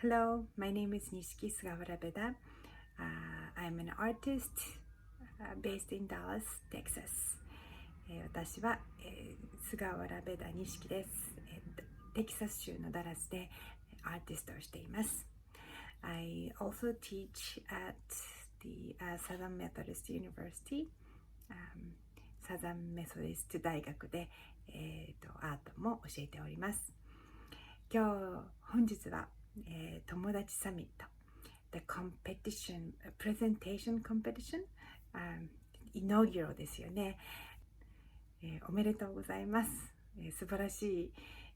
Hello, my name is Nishiki Sugawara-Beda. I'm an artist based in Dallas, Texas. 私は、菅原ベダ錦です。テキサス州のダラスでアーティストをしています。I also teach at the Southern Methodist University、サザンメソディスト大学で、アートも教えております。本日は、友達サミット The competition, presentation competition、inaugural ですよね、おめでとうございます。素晴らし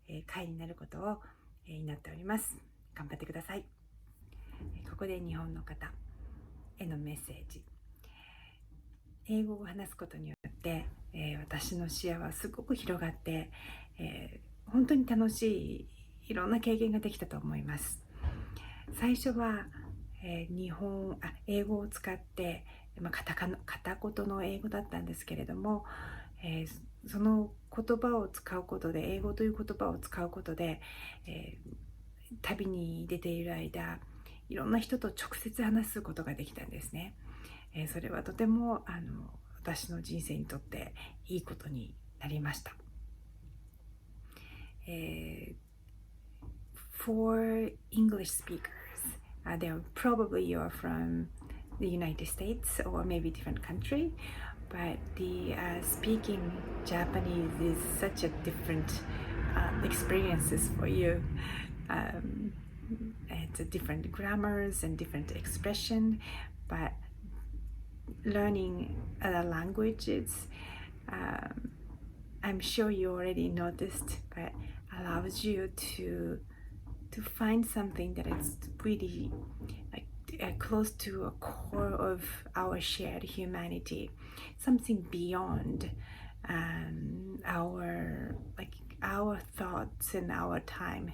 い、会になることを、祈っております。頑張ってください。ここで日本の方へのメッセージ。英語を話すことによって、私の視野はすごく広がって、本当に楽しいいろんな経験ができたと思います。最初は、英語を使って、片言の英語だったんですけれども、その言葉を使うことで、英語という言葉を使うことで、旅に出ている間、いろんな人と直接話すことができたんですね。それはとても私の人生にとっていいことになりました。For English speakers, they're probably you're from the United States or maybe different country, but the speaking Japanese is such a different experiences for you. It's a different grammars and different expression, but learning other languages, I'm sure you already noticed, but allows you to find something that is really close to a core of our shared humanity, something beyond our thoughts and our time.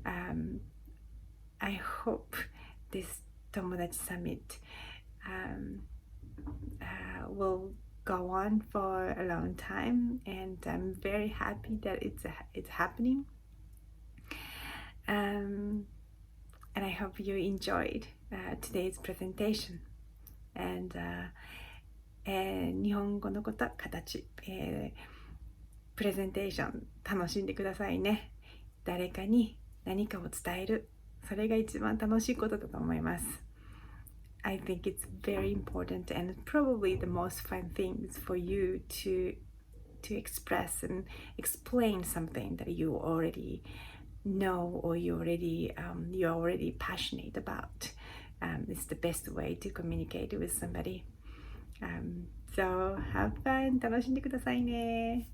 I hope this Tomodachi Summit will go on for a long time, and I'm very happy that it's happening. And I hope you enjoyed today's presentation. And 日本語のこと、形、プレゼンテーション楽しんでくださいね。誰かに何かを伝える、それが一番楽しいことだと思います。I think it's very important and probably the most fun things for you to express and explain something that you already know or you're already passionate about. It's the best way to communicate with somebody. So have fun. 楽しんでくださいね。